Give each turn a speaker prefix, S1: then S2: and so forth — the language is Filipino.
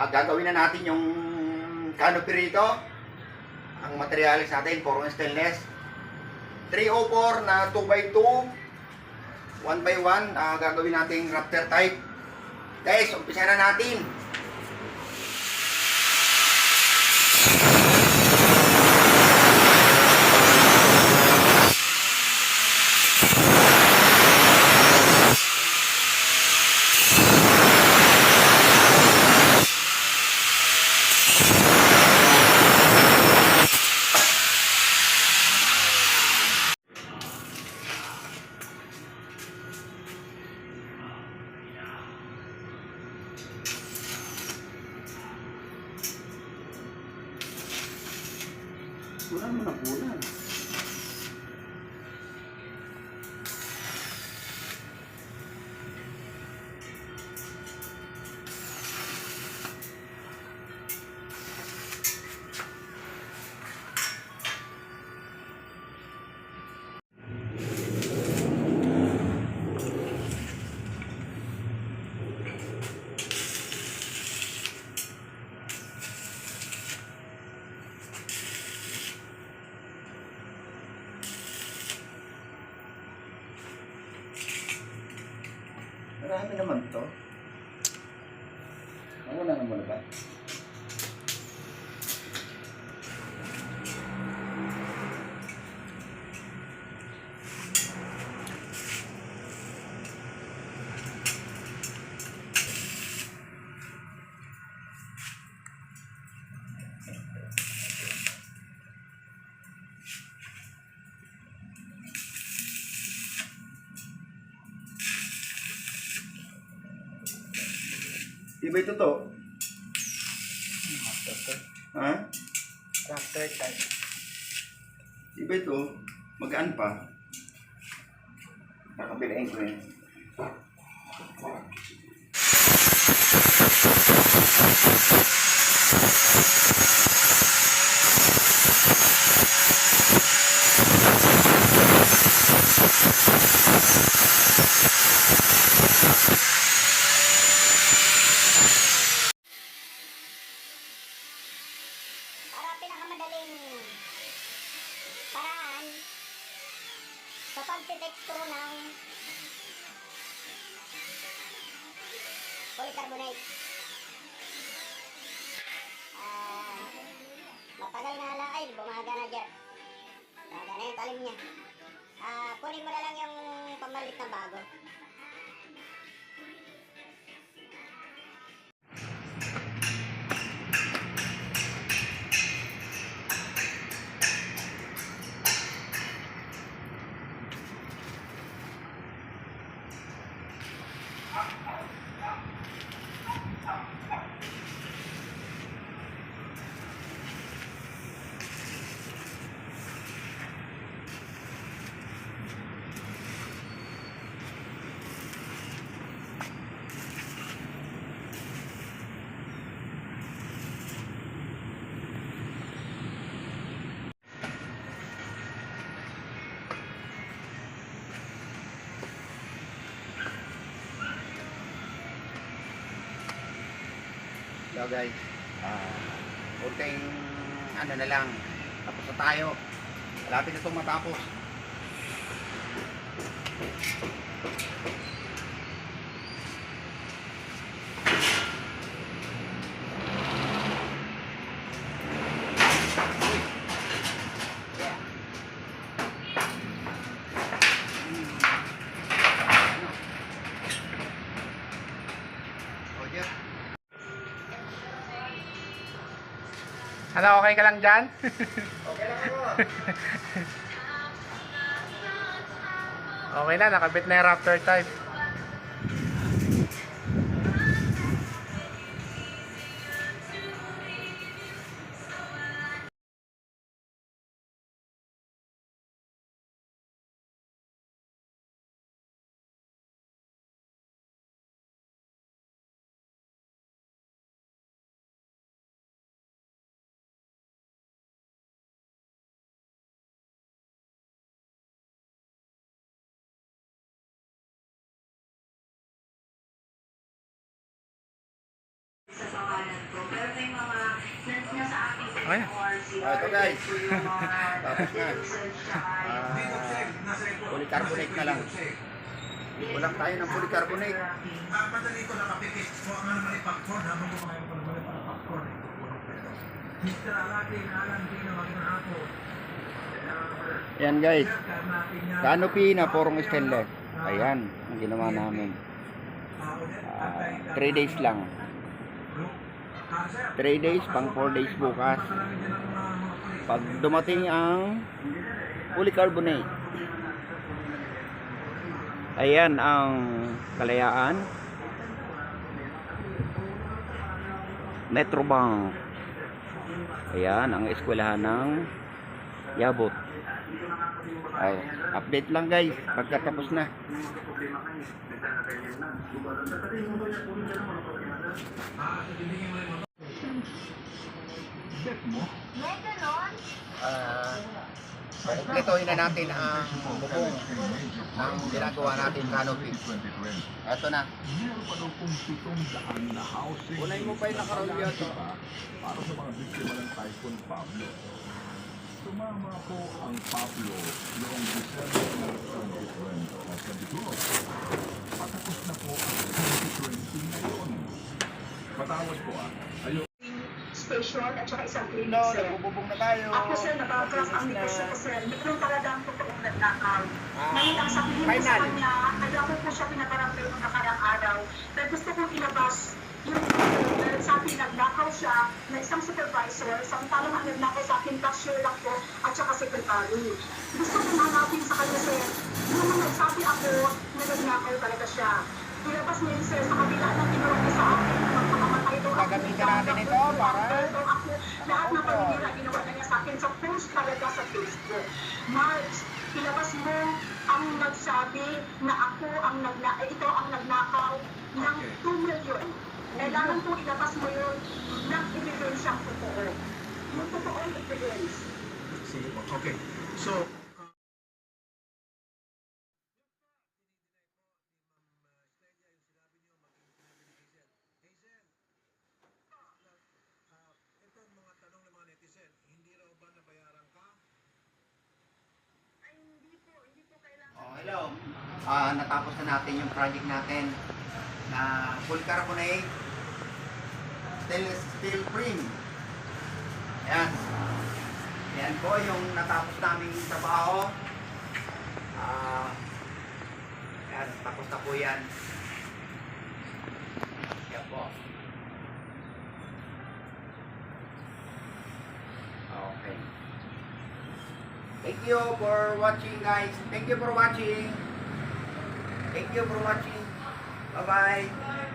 S1: Gagawin na natin yung canopy rito. Ang materialis natin, puro stainless. 304 na 2x2, 1x1. Gagawin natin rafter type. Guys, umpisa na natin. Punan mo na punan. Marami naman to. Wala naman ba? Iba ito to? Ha?
S2: Rafter type.
S1: Iba ito? Magaan pa? Nakabilain ko yun.
S3: Para pinakamadaling paraan sa pagtiteksturo ng polycarbonate. Matagal nga lang ay bumaga na dyan. Bumaga na yung talim niya. Kunin mo na lang yung pamalit na bago.
S1: So guys, kunting ano na lang, tapos na tayo. Malapit na itong matapos.
S2: Ano, okay ka lang dyan?
S1: Okay lang ako.
S2: Okay na, nakabit na yung rafter type. Ay,
S1: Ito guys. Tapos na. Polycarbonate na lang. Kulang tayo ng polycarbonate.
S4: Padali ko nakapikit ko ang naman ni popcorn habang kumakain ko naman para popcorn. Mr. Alati, alam din na maging ako.
S1: Yan guys. Canopy na porong stainless. Ayan, ang ginawa namin. 3 days lang. 3 days, pang 4 days bukas. Pag dumating ang polycarbonate. Ayan ang Kalayaan. Metrobank. Ayan ang eskwelahan ng Yabut. Ay, update lang guys, pagkatapos na. Kumpletuhin na natin ang bubong ng ginagawa natin canopy. Ito na. Unay mo pa yung nakarolyo ito.
S5: Para sa mga biktima ng Typhoon Pablo. Sumama po ang Pablo noong December ng 2020 at sabi ko, patapos na po ang 2020 ngayon. Patawad po Ayaw.
S6: Station at saka isang clinic,
S1: No,
S6: sir.
S1: nagbububong na tayo.
S6: Ako, sir, nabagras ang negosyo ko, sir. Mayroon talagang totoong nagnakaw. Ngayon, ang sabihin ko sa kanya, kaya ko po siya pinabarangay noong nakarang araw, pero gusto kong ilabas yung dahil sa akin nagnakaw siya na isang supervisor, samantalang ang nagnakaw sa akin, cashier lang po, at saka secretary. Gusto kong hanapin sa kanya, sir, yung nagsabi ako na nagnakaw talaga siya. Ilabas niya yun, sir, sa kabila ng ginawa niya sa akin, magpakamatay daw ako.
S1: Gagamitin natin ito para
S6: Ako, lahat ng paninira ginawa na niya sa akin sa post talaga sa Facebook. March, ilabas mo ang nagsabi na ako ang ito ang nagnakaw ng 2 million. Kailangan po ilabas mo yun ng ebidensyang totoo. Yung totoong evidence.
S4: Sige po. Okay. So,
S1: Oh, hello. Natapos na natin yung project natin na polycarbonate stainless steel frame. Ayan. Ayan po yung natapos naming trabaho. Ayan, tapos na po yan. Ayan po. Okay. Thank you for watching guys. Thank you for watching. Thank you for watching. Bye-bye.